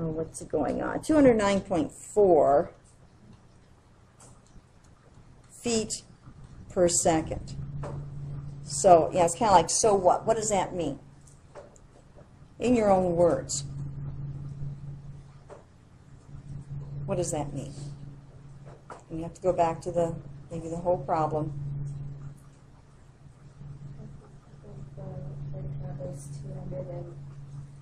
what's going on? 209.4 feet per second. So, yeah, it's kind of like, so what? What does that mean? In your own words. What does that mean? And you have to go back to maybe the whole problem. Travels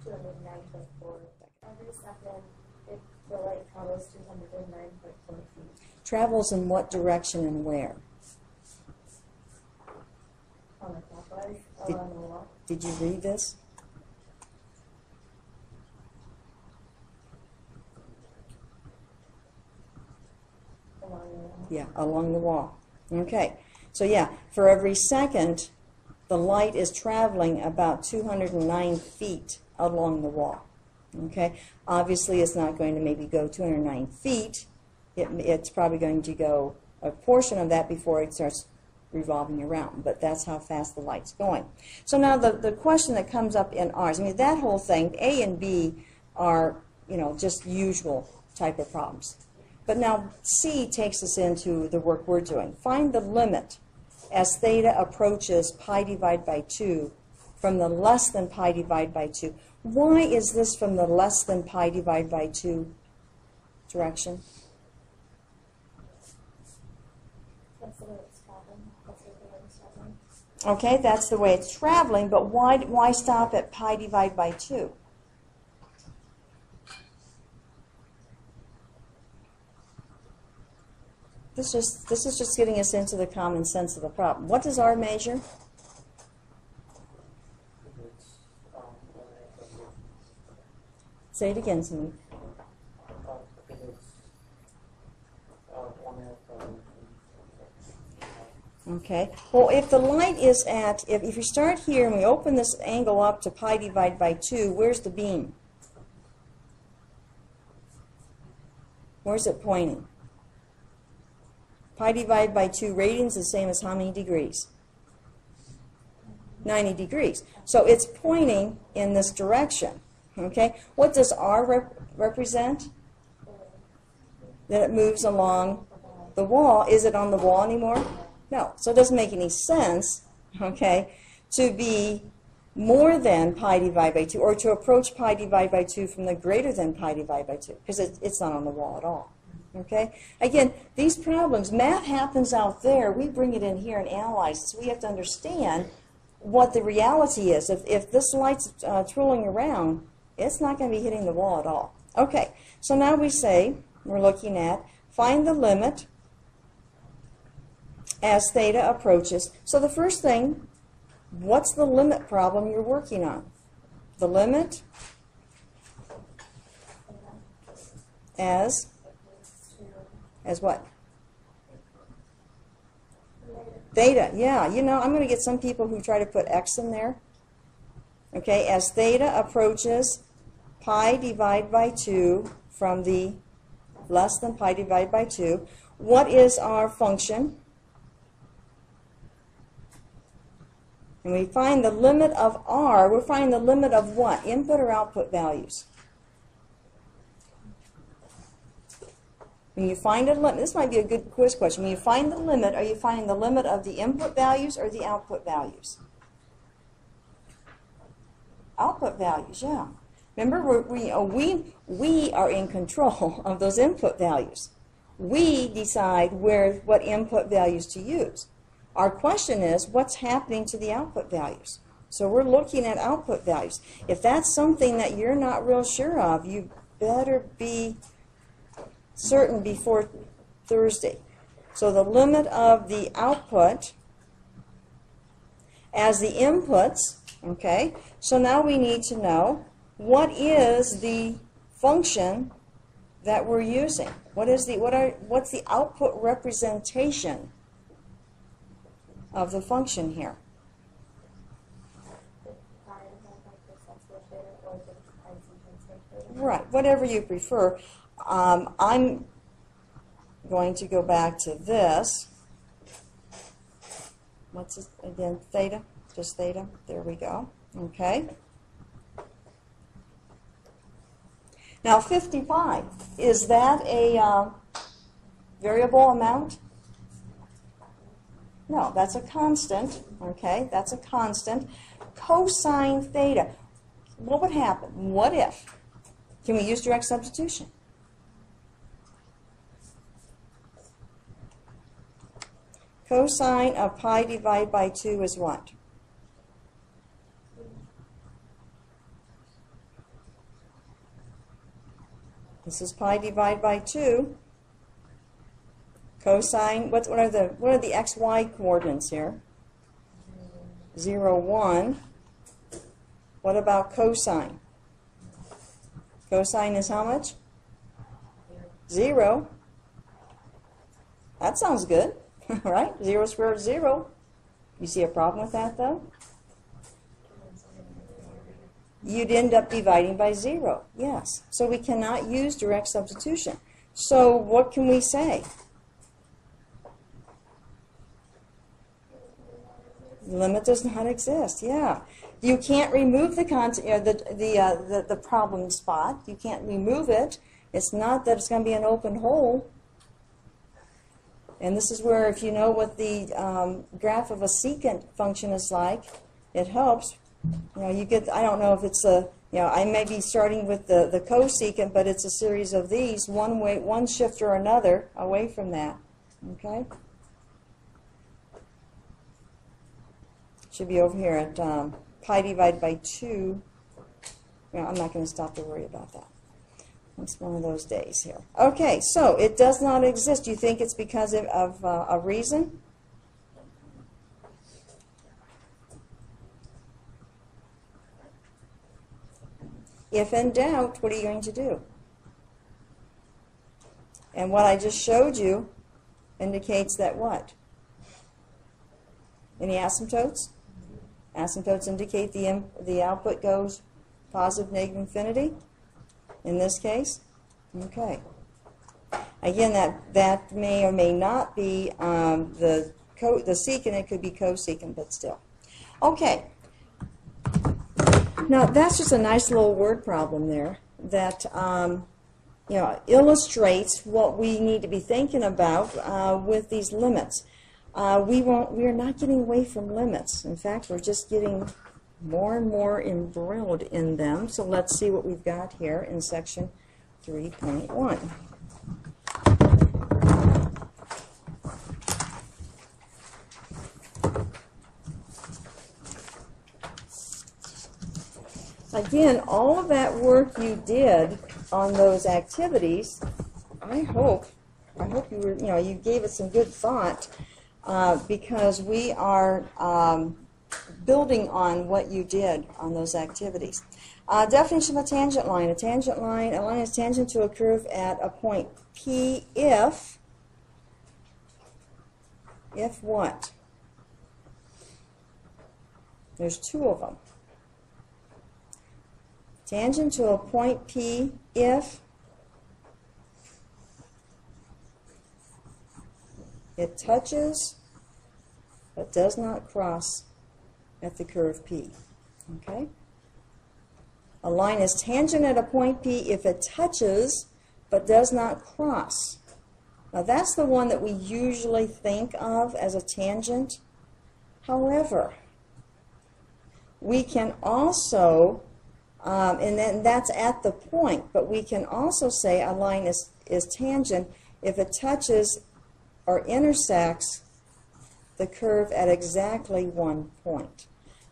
209.4 every second if the light travels 209.4 feet. Travels in what direction and where? On the clockwise, along the wall. Did you read this? Along the wall. Yeah, along the wall. Okay, so yeah, for every second, the light is traveling about 209 feet along the wall. Okay, obviously it's not going to maybe go 209 feet. It's probably going to go a portion of that before it starts revolving around, but that's how fast the light's going. So now the question that comes up in ours, I mean, that whole thing, A and B are, you know, just usual type of problems. But now C takes us into the work we're doing. Find the limit as theta approaches pi divided by 2 from the less than pi divided by 2. Why is this from the less than pi divided by 2 direction? That's the way it's traveling. That's the way it's traveling. Okay, that's the way it's traveling, but why stop at pi divided by 2? This is just getting us into the common sense of the problem. What does R measure? Say it again to me. Okay. Well, if the light is at, if you start here and we open this angle up to pi divided by 2, where's the beam? Where's it pointing? Pi divided by 2 radians is the same as how many degrees? 90 degrees. So it's pointing in this direction. Okay? What does R represent? That it moves along the wall. Is it on the wall anymore? No. So it doesn't make any sense, okay, to be more than pi divided by 2 or to approach pi divided by 2 from the greater than pi divided by 2 because it's not on the wall at all. Okay? Again, these problems, math happens out there. We bring it in here and analyze it. So we have to understand what the reality is. If this light's twirling around, it's not going to be hitting the wall at all. Okay, so now we say, we're looking at, find the limit as theta approaches. So the first thing, what's the limit problem you're working on? The limit as what? Theta, yeah. You know, I'm going to get some people who try to put x in there. Okay, as theta approaches pi divided by 2 from the less than pi divided by 2, what is our function? And we find the limit of r. We're finding the limit of what? Input or output values? When you find a limit, this might be a good quiz question. When you find the limit, are you finding the limit of the input values or the output values? Output values, yeah. Remember, we are in control of those input values. We decide what input values to use. Our question is, what's happening to the output values? So we're looking at output values. If that's something that you're not real sure of, you better be certain before Thursday. So the limit of the output as the inputs, okay? So now we need to know what is the function that we're using. What's the output representation of the function here? Right, whatever you prefer. I'm going to go back to this. What's it again? Theta? Just theta? There we go. Okay. Now 50 pi, is that a variable amount? No, that's a constant, okay? That's a constant. Cosine theta, what would happen? What if? Can we use direct substitution? Cosine of pi divided by 2 is what? This is pi divided by 2. Cosine, what are the xy coordinates here? 0, 1. What about cosine? Cosine is how much? 0. That sounds good, right? 0 squared is 0. You see a problem with that, though? You'd end up dividing by 0, yes. So we cannot use direct substitution. So what can we say? The limit does not exist, yeah. You can't remove the the problem spot. You can't remove it. It's not that it's going to be an open hole. And this is where, if you know what the graph of a secant function is like, it helps. You know, you get, I don't know if it's a, you know, I may be starting with the cosecant, but it's a series of these, one shift or another away from that. Okay? Should be over here at pi divided by 2. You know, I'm not going to stop to worry about that. It's one of those days here. Okay, so it does not exist. Do you think it's because of a reason? If in doubt, what are you going to do? And what I just showed you indicates that what? Any asymptotes? Asymptotes indicate the output goes positive, negative, infinity. In this case, okay. Again, that may or may not be the secant. It could be cosecant, but still. Okay. Now that's just a nice little word problem there that you know, illustrates what we need to be thinking about with these limits. We are not getting away from limits. In fact, we're just getting more and more embroiled in them. So let's see what we've got here in section 3.1. Again, all of that work you did on those activities, I hope you were, you know, you gave it some good thought, because we are building on what you did on those activities. Definition of a tangent line. A line is tangent to a curve at a point P if what? There's two of them. Tangent to a point P if it touches but does not cross at the curve P. Okay? A line is tangent at a point P if it touches but does not cross. Now that's the one that we usually think of as a tangent. However, we can also, and then that's at the point, but we can also say a line is tangent if it touches or intersects the curve at exactly one point.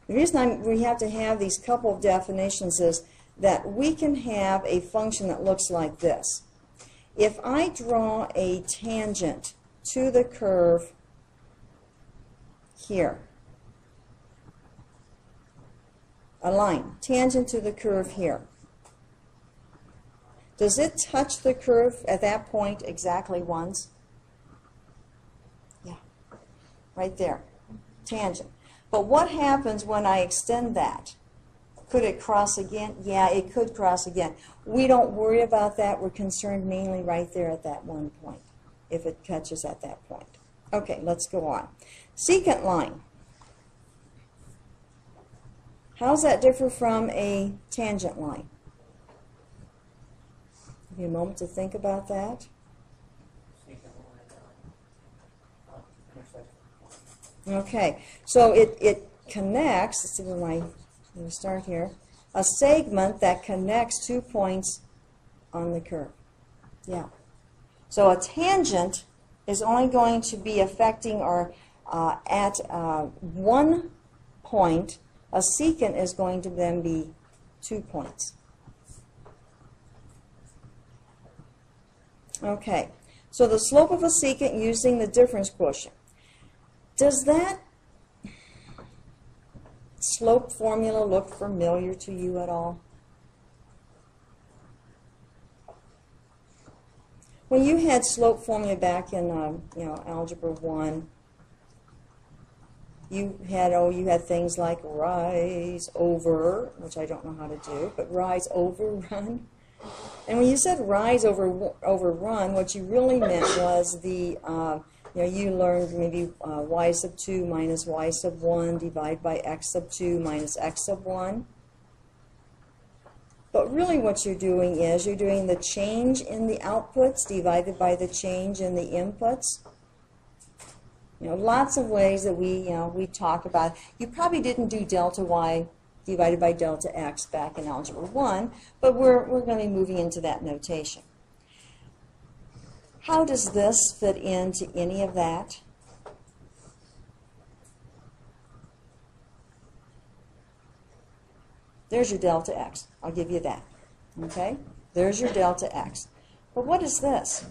The reason we have to have these couple of definitions is that we can have a function that looks like this. If I draw a tangent to the curve here, a line, tangent to the curve here, does it touch the curve at that point exactly once? Yeah, right there, tangent. But what happens when I extend that? Could it cross again? Yeah, it could cross again. We don't worry about that. We're concerned mainly right there at that one point, if it touches at that point. Okay, let's go on. Secant line. How does that differ from a tangent line? Give you a moment to think about that. Okay, so it connects, let's see where we start here, a segment that connects 2 points on the curve. Yeah. So a tangent is only going to be affecting or at 1 point. A secant is going to then be 2 points. Okay, so the slope of a secant using the difference quotient. Does that slope formula look familiar to you at all? When you had slope formula back in Algebra 1, you had things like rise over, which I don't know how to do, but rise over run. And when you said rise over run, what you really meant was the you learned maybe y sub 2 minus y sub 1 divided by x sub 2 minus x sub 1. But really what you're doing is you're doing the change in the outputs divided by the change in the inputs. Lots of ways that we talk about. You probably didn't do delta y divided by delta x back in Algebra 1, but we're going to be moving into that notation. How does this fit into any of that? There's your delta x. I'll give you that. Okay? There's your delta x. But what is this?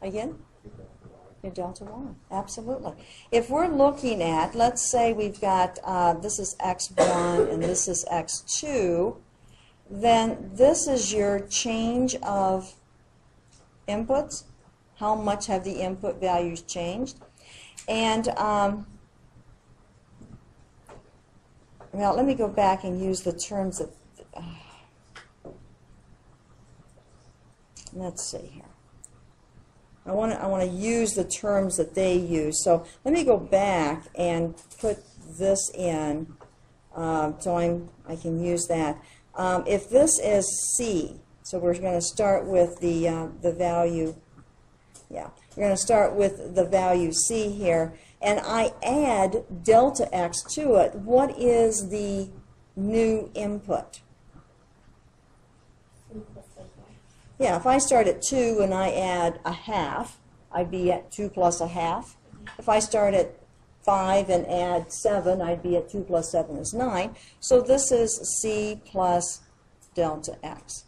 Again? Your delta y. Absolutely. If we're looking at, let's say we've got, this is x1 and this is x2, then this is your change of inputs. How much have the input values changed? And now let me go back and use the terms that, let's see here. I want to use the terms that they use. So let me go back and put this in so I can use that. If this is C, so we're going to start with the value. Yeah, we're going to start with the value C here, and I add delta x to it. What is the new input? Yeah, if I start at 2 and I add a half, I'd be at 2 plus a half. If I start at 5 and add 7, I'd be at 2 plus 7 is 9. So this is C plus delta x.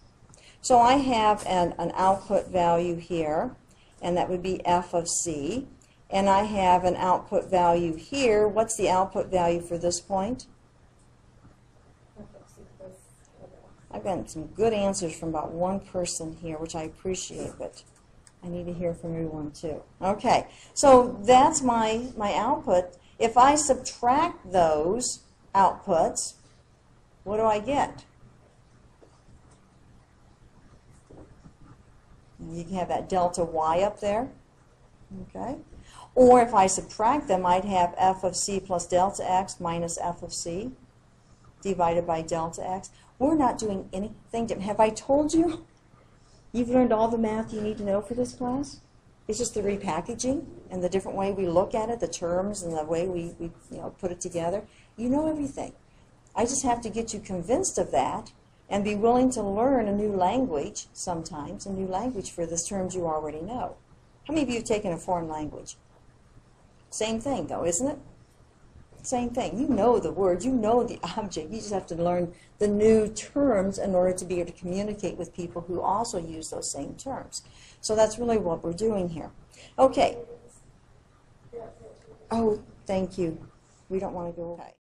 So I have an output value here, and that would be f of C. And I have an output value here. What's the output value for this point? I've gotten some good answers from about one person here, which I appreciate, but I need to hear from everyone too. Okay, so that's my output. If I subtract those outputs, what do I get? You can have that delta y up there. Okay. Or if I subtract them, I'd have f of c plus delta x minus f of c divided by delta x. We're not doing anything different. Have I told you? You've learned all the math you need to know for this class? It's just the repackaging and the different way we look at it, the terms and the way we put it together. You know everything. I just have to get you convinced of that and be willing to learn a new language sometimes, a new language for the terms you already know. How many of you have taken a foreign language? Same thing, though, isn't it? Same thing. You know the word, you know the object. You just have to learn the new terms in order to be able to communicate with people who also use those same terms. So that's really what we're doing here. Okay. Oh, thank you. We don't want to go. Okay.